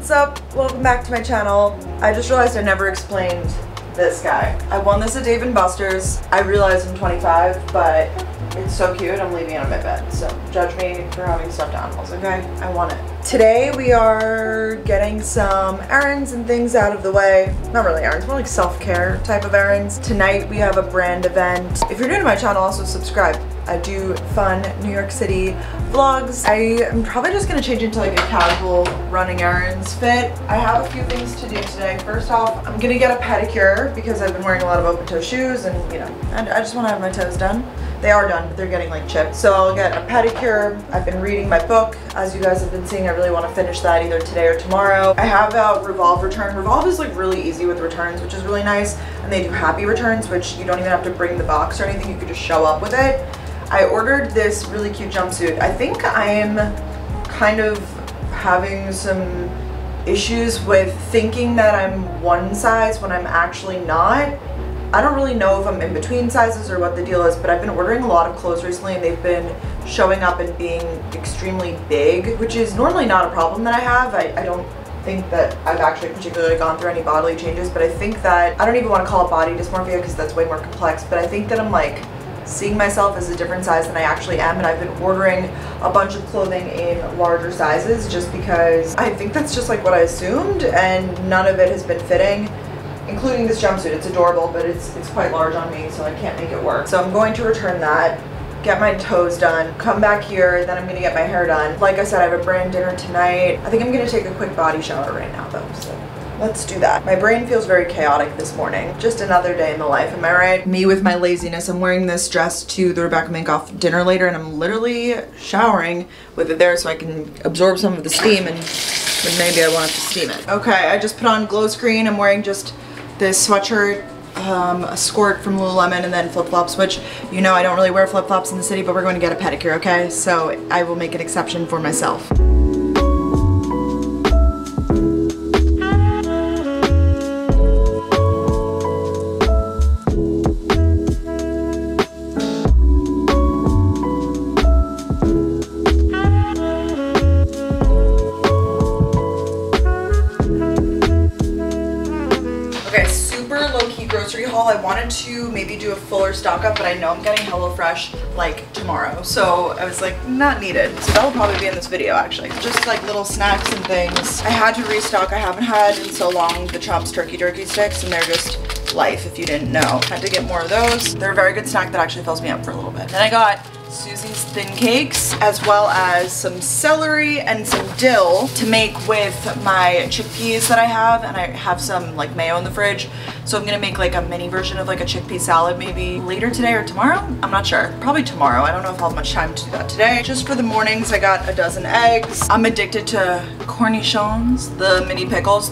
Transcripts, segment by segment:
What's up? Welcome back to my channel. I just realized I never explained this guy. I won this at Dave & Buster's. I realize I'm 25, but it's so cute. I'm leaving it on my bed, so judge me for having stuffed animals, okay? I want it. Today we are getting some errands and things out of the way. Not really errands, more like self-care type of errands. Tonight we have a brand event. If you're new to my channel, also subscribe. I do fun New York City vlogs. I am probably just gonna change into like a casual running errands fit. I have a few things to do today. First off, I'm gonna get a pedicure because I've been wearing a lot of open toe shoes and you know, I just wanna have my toes done. They are done, but they're getting like chipped. So I'll get a pedicure. I've been reading my book. As you guys have been seeing, I really want to finish that either today or tomorrow. I have a Revolve return. Revolve is like really easy with returns, which is really nice. And they do happy returns, which you don't even have to bring the box or anything. You could just show up with it. I ordered this really cute jumpsuit. I think I am kind of having some issues with thinking that I'm one size when I'm actually not. I don't really know if I'm in between sizes or what the deal is, but I've been ordering a lot of clothes recently and they've been showing up and being extremely big, which is normally not a problem that I have. I don't think that I've actually particularly gone through any bodily changes, but I think that, I don't even want to call it body dysmorphia because that's way more complex, but I think that I'm like seeing myself as a different size than I actually am, and I've been ordering a bunch of clothing in larger sizes just because I think that's just like what I assumed, and none of it has been fitting. Including this jumpsuit. It's adorable, but it's quite large on me, so I can't make it work. So I'm going to return that, get my toes done, come back here, then I'm gonna get my hair done. Like I said, I have a brand dinner tonight. I think I'm gonna take a quick body shower right now though, so let's do that. My brain feels very chaotic this morning. Just another day in the life, am I right? Me with my laziness. I'm wearing this dress to the Rebecca Minkoff dinner later, and I'm literally showering with it there so I can absorb some of the steam, and then maybe I won't have to steam it. Okay, I just put on glow screen. I'm wearing just this sweatshirt, a skirt from Lululemon, and then flip-flops, which, you know, I don't really wear flip-flops in the city, but we're going to get a pedicure, okay? So I will make an exception for myself. Grocery haul. I wanted to maybe do a fuller stock up, but I know I'm getting HelloFresh like tomorrow, so I was like, not needed. So that'll probably be in this video actually. Just like little snacks and things. I had to restock. I haven't had in so long the Chops turkey jerky sticks, and they're just life if you didn't know. Had to get more of those. They're a very good snack that actually fills me up for a little bit. Then I got Susie's Thin Cakes, as well as some celery and some dill to make with my chickpeas that I have, and I have some like mayo in the fridge, so I'm gonna make like a mini version of like a chickpea salad maybe later today or tomorrow. I'm not sure, probably tomorrow. I don't know if I'll have much time to do that today. Just for the mornings, I got a dozen eggs. I'm addicted to cornichons, the mini pickles.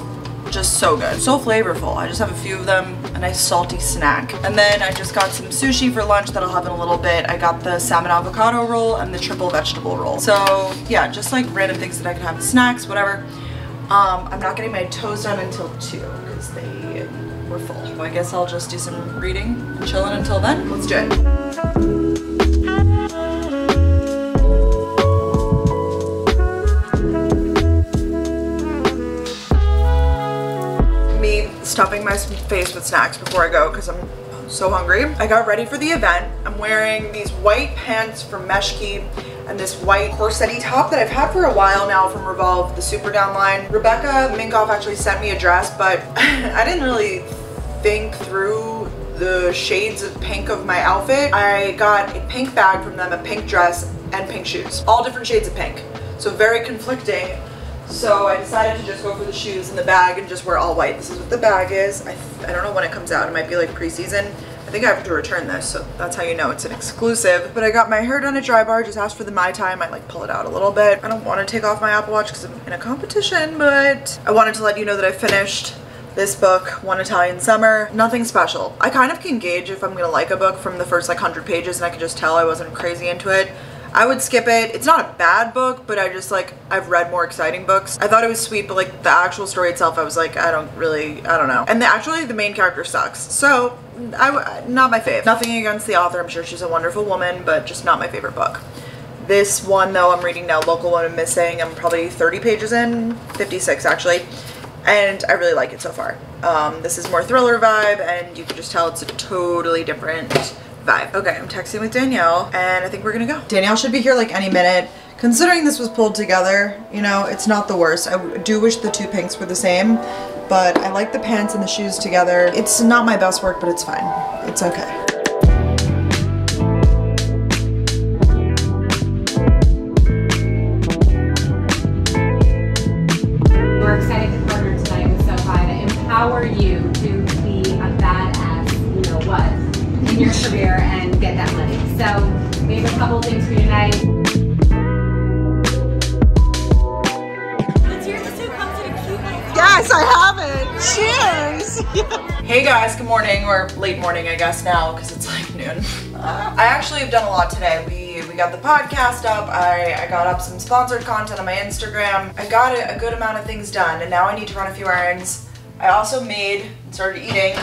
Just so good, so flavorful. I just have a few of them, a nice salty snack. And then I just got some sushi for lunch that I'll have in a little bit. I got the salmon avocado roll and the triple vegetable roll. So yeah, just like random things that I can have as snacks, whatever. I'm not getting my toes done until 2 because they were full. So I guess I'll just do some reading and chilling until then. Let's do it. Stuffing my face with snacks before I go because I'm so hungry. I got ready for the event. I'm wearing these white pants from Meshki and this white corset-y top that I've had for a while now from Revolve, the super down line. Rebecca Minkoff actually sent me a dress, but I didn't really think through the shades of pink of my outfit. I got a pink bag from them, a pink dress, and pink shoes. All different shades of pink. So very conflicting. So I decided to just go for the shoes and the bag and just wear all white. This is what the bag is. I don't know when it comes out. It might be like pre-season. I think I have to return this, so that's how you know it's an exclusive. But I got my hair done at Dry Bar. Just asked for the My Time. I like pull it out a little bit. I don't want to take off my Apple Watch because I'm in a competition, but I wanted to let you know that I finished this book, One Italian Summer. Nothing special. I kind of can gauge if I'm gonna like a book from the first like 100 pages, and I could just tell I wasn't crazy into it. I would skip it. It's not a bad book, but I just like, I've read more exciting books. I thought it was sweet, but like the actual story itself, I was like, I don't know. And actually the main character sucks. So, not my fave. Nothing against the author, I'm sure she's a wonderful woman, but just not my favorite book. This one though I'm reading now, Local Woman Missing. I'm probably 30 pages in, 56 actually, and I really like it so far. This is more thriller vibe, and you can just tell it's a totally different vibe. Okay, I'm texting with Danielle, and I think we're gonna go. Danielle should be here like any minute. Considering this was pulled together, you know, it's not the worst. I do wish the two pinks were the same, but I like the pants and the shoes together. It's not my best work, but it's fine. It's okay. We're excited to partner tonight with SoFi to empower you to be a badass, you know what, in your career and get that money. So we have a couple things for you tonight. Yes, I have it. Cheers. Hey guys, good morning, or late morning I guess now because it's like noon. I actually have done a lot today. We got the podcast up, I got up some sponsored content on my Instagram. I got a good amount of things done, and now I need to run a few errands. I also made and started eating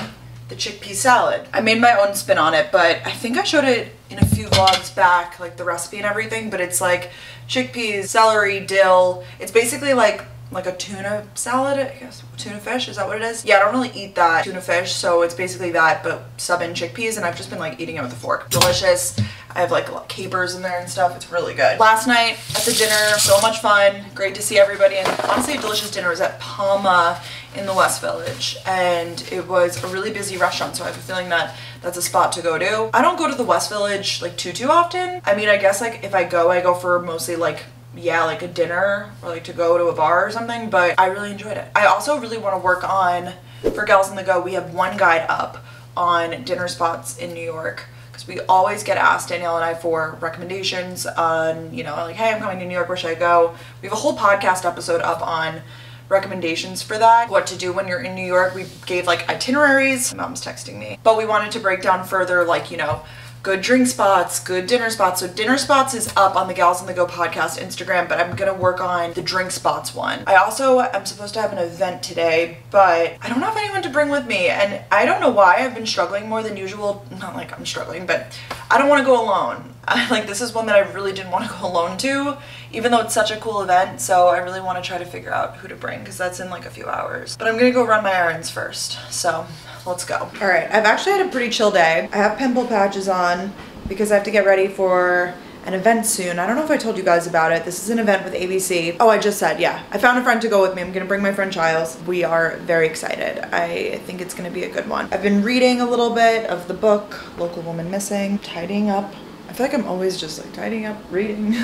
the chickpea salad. I made my own spin on it, but I think I showed it in a few vlogs back, like the recipe and everything, but it's like chickpeas, celery, dill. It's basically like a tuna salad, I guess. Tuna fish, is that what it is? Yeah, I don't really eat that tuna fish, so it's basically that, but sub in chickpeas, and I've just been like eating it with a fork. Delicious. I have like a lot of capers in there and stuff. It's really good. Last night at the dinner, so much fun. Great to see everybody, and honestly a delicious dinner. It was at Palma in the West Village, and it was a really busy restaurant, so I have a feeling that that's a spot to go to. I don't go to the West Village like too often. I mean, I guess like if I go for mostly like, yeah, like a dinner or like to go to a bar or something, but I really enjoyed it. I also really want to work on, for Gals on the Go, we have one guide up on dinner spots in New York, because we always get asked, Danielle and I, for recommendations on, you know, like, hey, I'm coming to New York, where should I go? We have a whole podcast episode up on recommendations for that, what to do when you're in New York. We gave like itineraries. My mom's texting me, but we wanted to break down further, like, you know, good drink spots, good dinner spots. So dinner spots is up on the Gals on the Go podcast Instagram, but I'm gonna work on the drink spots one. I also am supposed to have an event today, but I don't have anyone to bring with me, and I don't know why. I've been struggling more than usual. Not like I'm struggling, but I don't want to go alone. Like, this is one that I really didn't want to go alone to, even though it's such a cool event, so I really want to try to figure out who to bring, because that's in like a few hours. But I'm gonna go run my errands first, so let's go. All right, I've actually had a pretty chill day. I have pimple patches on because I have to get ready for an event soon. I don't know if I told you guys about it. This is an event with ABC. Oh, I just said, yeah. I found a friend to go with me. I'm gonna bring my friend Giles. We are very excited. I think it's gonna be a good one. I've been reading a little bit of the book, Local Woman Missing, tidying up. I feel like I'm always just like tidying up, reading,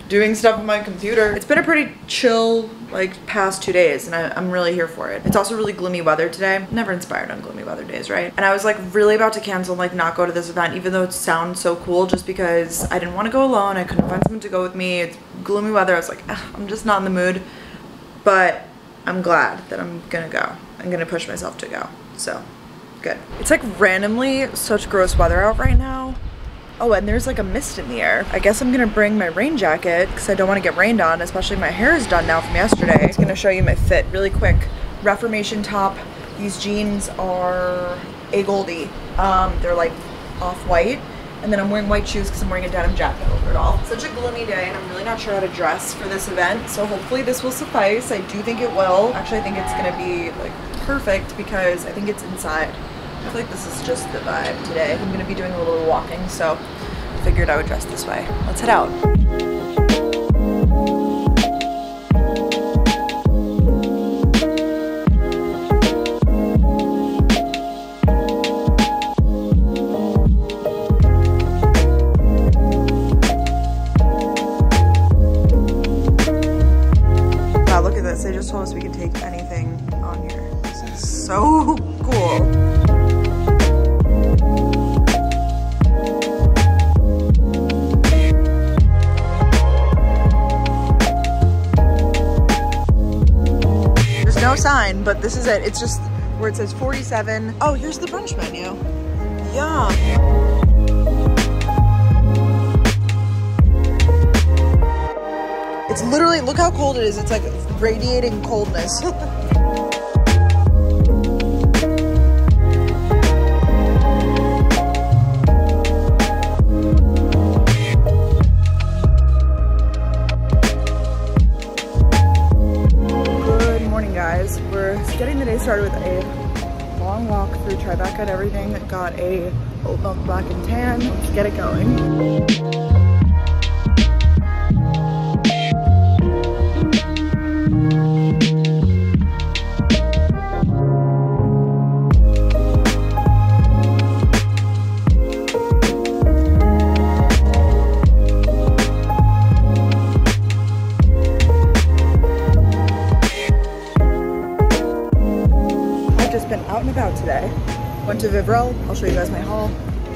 doing stuff on my computer. It's been a pretty chill, like, past 2 days, and I'm really here for it. It's also really gloomy weather today. I'm never inspired on gloomy weather days, right? And I was like really about to cancel and like not go to this event, even though it sounds so cool, just because I didn't want to go alone. I couldn't find someone to go with me. It's gloomy weather. I was like, I'm just not in the mood. But I'm glad that I'm gonna go. I'm gonna push myself to go. So, good. It's like randomly such gross weather out right now. Oh, and there's like a mist in the air. I guess I'm gonna bring my rain jacket because I don't want to get rained on, especially my hair is done now from yesterday. I'm gonna show you my fit really quick. Reformation top. These jeans are a Goldie. They're like off-white. And then I'm wearing white shoes because I'm wearing a denim jacket over it all. Such a gloomy day, and I'm really not sure how to dress for this event, so hopefully this will suffice. I do think it will. Actually, I think it's gonna be like perfect because I think it's inside. I feel like this is just the vibe today. I'm gonna be doing a little walking, so I figured I would dress this way. Let's head out. Wow, look at this. They just told us we could take anything on here. This is so cool. No sign, but this is it. It's just where it says 47. Oh, here's the brunch menu. Yum. It's literally, look how cold it is. It's like radiating coldness. We're getting the day started with a long walk through Tribeca and everything. Got a oat milk black and tan. Let's get it going. Out and about today. Went to Vivrel. I'll show you guys my haul.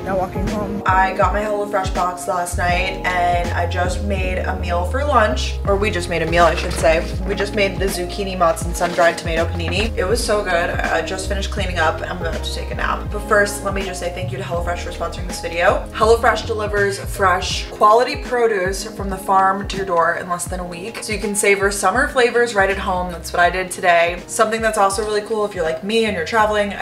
Now walking home. I got my HelloFresh box last night and I just made a meal for lunch. Or we just made a meal, I should say. We just made the zucchini mozz and sun-dried tomato panini. It was so good. I just finished cleaning up and I'm about to take a nap. But first, let me just say thank you to HelloFresh for sponsoring this video. HelloFresh delivers fresh, quality produce from the farm to your door in less than a week. So you can savor summer flavors right at home. That's what I did today. Something that's also really cool if you're like me and you're traveling,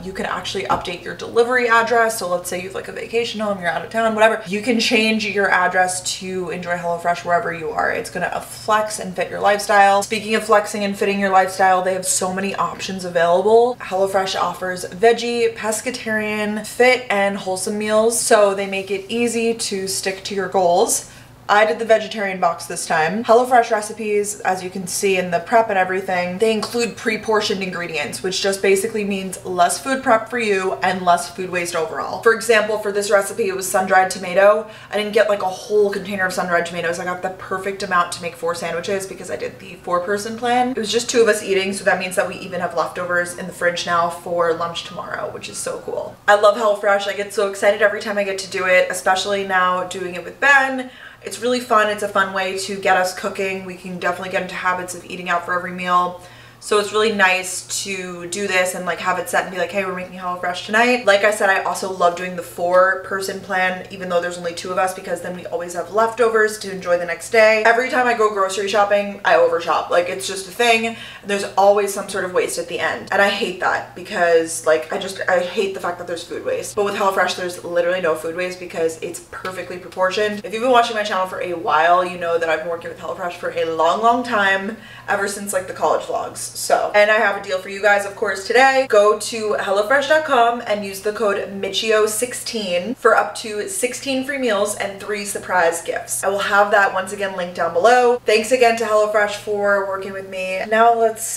you can actually update your delivery address. So let's say you have like a vacation home, you're out of town, whatever, you can change your address to enjoy HelloFresh wherever you are. It's gonna flex and fit your lifestyle. Speaking of flexing and fitting your lifestyle, they have so many options available. HelloFresh offers veggie, pescatarian, fit, and wholesome meals, so they make it easy to stick to your goals. I did the vegetarian box this time. HelloFresh recipes, as you can see in the prep and everything, they include pre-portioned ingredients, which just basically means less food prep for you and less food waste overall. For example, for this recipe, it was sun-dried tomato. I didn't get like a whole container of sun-dried tomatoes. I got the perfect amount to make 4 sandwiches because I did the 4-person plan. It was just 2 of us eating, so that means that we even have leftovers in the fridge now for lunch tomorrow, which is so cool. I love HelloFresh. I get so excited every time I get to do it, especially now doing it with Ben. It's really fun. It's a fun way to get us cooking. We can definitely get into habits of eating out for every meal. So it's really nice to do this and like have it set and be like, hey, we're making HelloFresh tonight. Like I said, I also love doing the 4-person plan, even though there's only 2 of us, because then we always have leftovers to enjoy the next day. Every time I go grocery shopping, I overshop. Like, it's just a thing. There's always some sort of waste at the end. And I hate that because like, I hate the fact that there's food waste. But with HelloFresh, there's literally no food waste because it's perfectly proportioned. If you've been watching my channel for a while, you know that I've been working with HelloFresh for a long, long time, ever since like the college vlogs. So, and I have a deal for you guys, of course, today. Go to HelloFresh.com and use the code Michio16 for up to 16 free meals and 3 surprise gifts. I will have that once again linked down below. Thanks again to HelloFresh for working with me. Now let's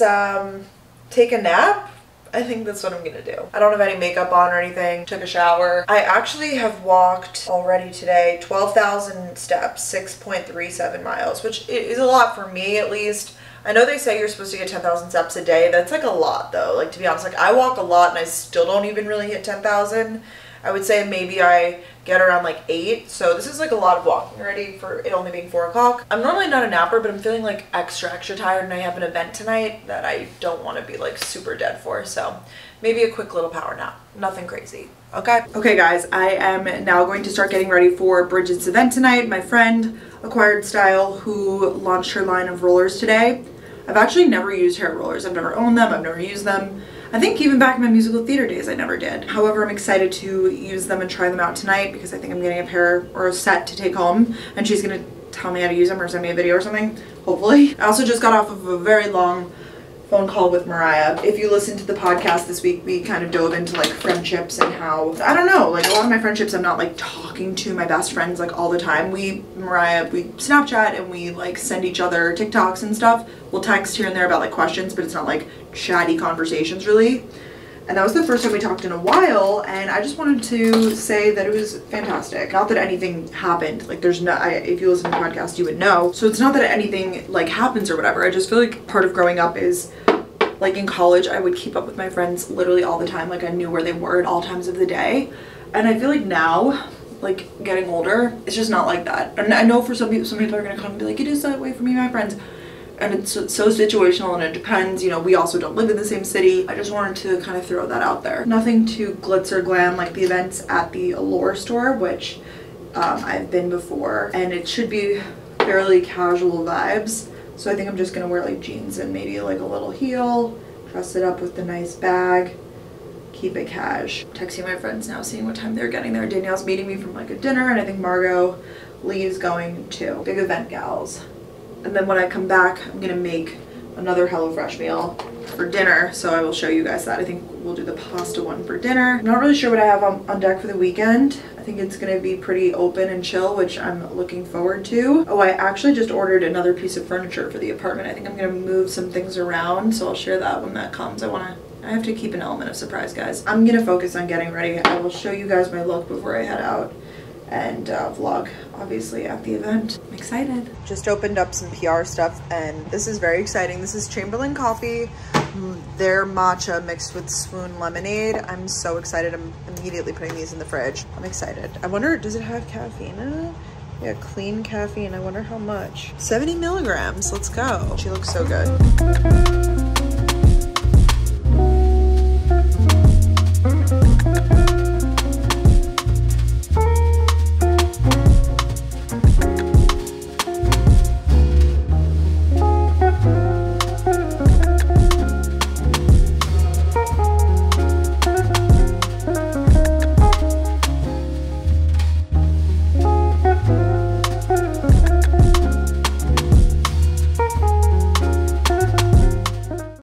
take a nap. I think that's what I'm gonna do. I don't have any makeup on or anything. Took a shower. I actually have walked already today 12,000 steps, 6.37 miles, which is a lot for me at least. I know they say you're supposed to get 10,000 steps a day. That's like a lot though. Like, to be honest, like I walk a lot and I still don't even really hit 10,000. I would say maybe I get around like 8. So this is like a lot of walking already for it only being 4 o'clock. I'm normally not a napper, but I'm feeling like extra tired and I have an event tonight that I don't want to be like super dead for. So maybe a quick little power nap. Nothing crazy. Okay. Okay guys, I am now going to start getting ready for Bridget's event tonight. My friend Acquired Style, who launched her line of rollers today. I've actually never used hair rollers. I've never owned them. I've never used them. I think even back in my musical theater days I never did. However, I'm excited to use them and try them out tonight because I think I'm getting a pair or a set to take home and she's gonna tell me how to use them or send me a video or something, hopefully. I also just got off of a very long phone call with Mariah. If you listened to the podcast this week, we kind of dove into like friendships and how, I don't know, like a lot of my friendships I'm not like talking to my best friends like all the time. Mariah, we Snapchat and we like send each other TikToks and stuff. We'll text here and there about like questions, but it's not like chatty conversations really. And that was the first time we talked in a while, and I just wanted to say that it was fantastic. Not that anything happened, like there's no, if you listen to the podcast you would know. So it's not that anything like happens or whatever. I just feel like part of growing up is like in college I would keep up with my friends literally all the time. Like I knew where they were at all times of the day. And I feel like now, like getting older, it's just not like that. And I know for some people are gonna come and be like, it is that way for me and my friends. And it's so situational and it depends, you know, we also don't live in the same city. I just wanted to kind of throw that out there. Nothing too glitz or glam like the events at the Allure store, which I've been before, and it should be fairly casual vibes. So I think I'm just gonna wear like jeans and maybe like a little heel, dress it up with the nice bag, keep it cash. Texting my friends now, seeing what time they're getting there. Danielle's meeting me from like a dinner, and I think Margot Lee's going too. Big event gals. And then when I come back, I'm gonna make another HelloFresh meal for dinner, so I will show you guys that. I think we'll do the pasta one for dinner. I'm not really sure what I have on deck for the weekend. I think it's gonna be pretty open and chill, which I'm looking forward to. Oh, I actually just ordered another piece of furniture for the apartment. I think I'm gonna move some things around, so I'll share that when that comes. I have to keep an element of surprise, guys. I'm gonna focus on getting ready. I will show you guys my look before I head out and vlog, obviously, at the event. I'm excited. Just opened up some PR stuff, and this is very exciting. This is Chamberlain Coffee, their matcha mixed with Swoon lemonade. I'm so excited. I'm immediately putting these in the fridge. I'm excited. I wonder, does it have caffeine in it? Yeah, clean caffeine. I wonder how much. 70 milligrams. Let's go. She looks so good.